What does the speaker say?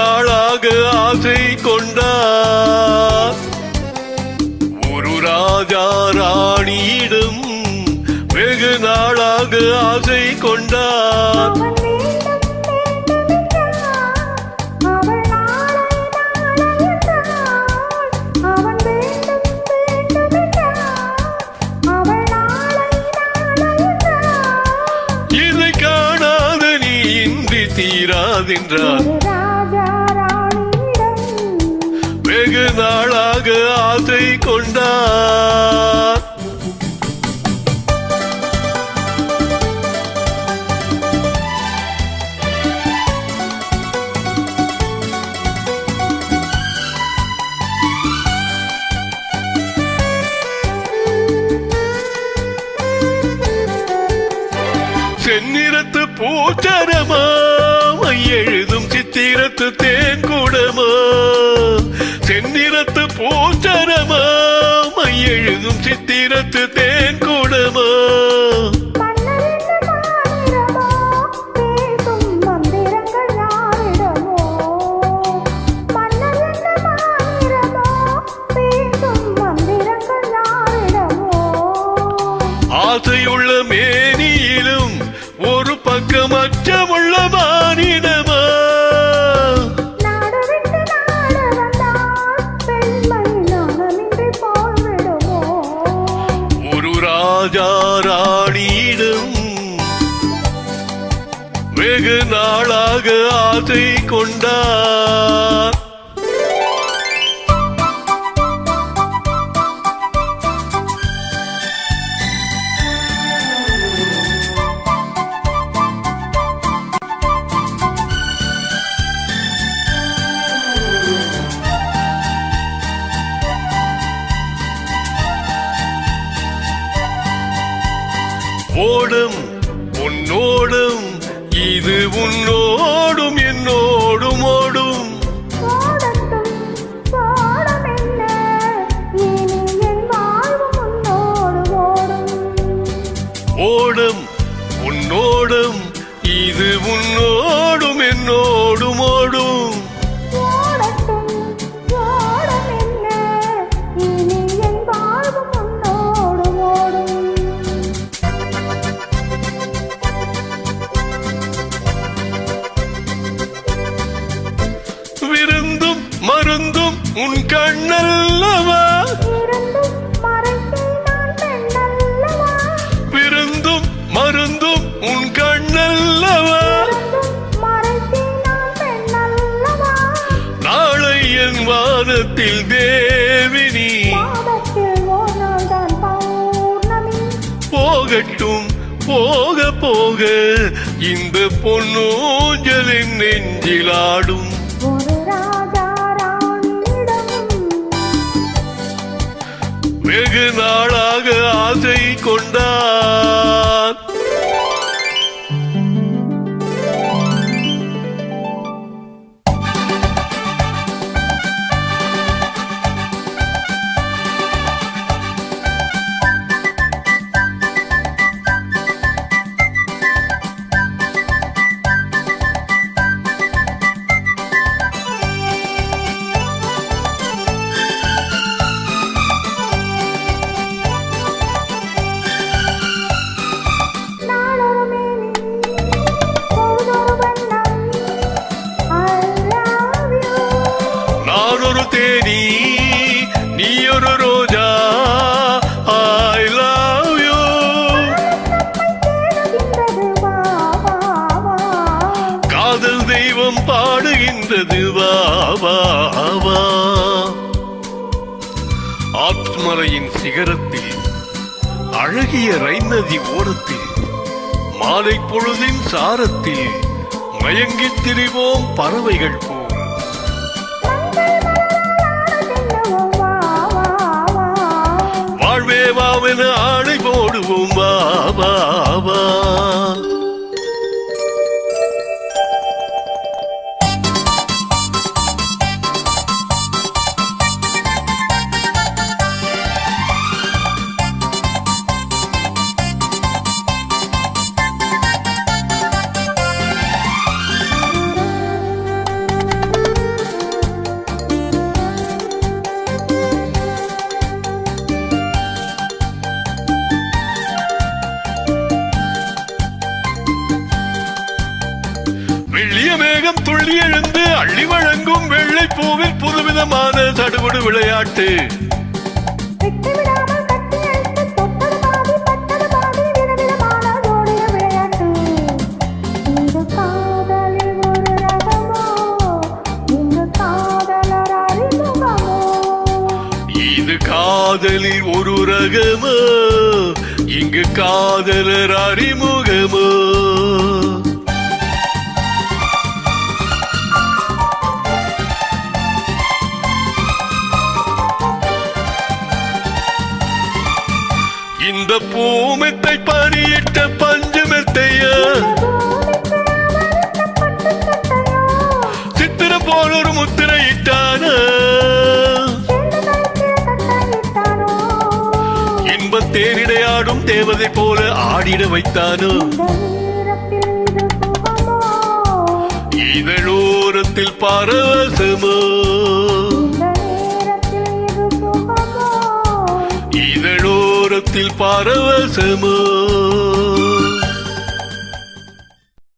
நாளாக ஆசை கொண்டார். ஒரு ராஜா ராணியிடம் வெகு நாளாக ஆசை கொண்டார். இதை காணாத நீ இன்றி தீராதென்றார். வெகு நாளாக ஆசை கொண்டார். செந்நிறத்து பூச்சரமா எழுதும் சித்திரத்து தேன் கூடமா. செந்நிறத்து பூச்சரமா எழுதும் சித்திரத்து தேன் கூடமா. ஆசையுள்ள மேனியிலும் ஒரு பக்கம் அச்சமுள்ள மானிடமா. ஒரு ராஜா ராணியிடம் வெகு நாளாக ஆசை கொண்டார். ஓடும் உன்னோடும் இது உன்னோடும் என்னோடும் ஓடும். ஓடும் உன்னோடும் இது உன்னோடும் என்னோடும் ஓடும். விருந்தும் மருந்தும் உன் கண்ணல்லவா. விருந்தும் மருந்தும் உன் கண்ணல்லவா. நாளை என் வானத்தில் தேவினி போகட்டும் போக போக இந்த பொன்னூஞ்சலின் நெஞ்சிலாடும். வெகு நாளாக ஆசை கொண்டார். ஒரு தேனி நீ ஒரு ரோஜா. I love you. காதல் தெய்வம் பாடுகின்றது வா வா வா. ஆத்மரையின் சிகரத்தில் அழகிய ரைன் நதி ஓரத்தில் மாலை பொழுதின் சாரத்தில் மயங்கித் திரிவோம் பறவைகள் போல். வாழ்வே வாவென ஆடை போடுவோம் வா வா வா. சடுகுடு விளையாட்டு விட்டுவிடாமல் கட்டி அணைத்து தொட்டது பாதி பட்டது பாதி விதவிதமான ஜோடிய விளையாட்டு. இது காதலில் ஒரு ரகமோ, இங்கு காதலர் அறிமுகமோ. இது காதலில் ஒரு ரகமோ, இங்கு காதலர் அறிமுகமோ. இந்த பூமெத்தை பணியிட்ட பஞ்சு மெத்தையா, சித்திரம் போல ஒரு முத்திரை இட்டானா, இன்பத் தேரிடையாடும் தேவதை போல ஆடிட வைத்தானோ. இதழோரத்தில் பரவசமோ, இதழோரத்தில் பரவசமோ.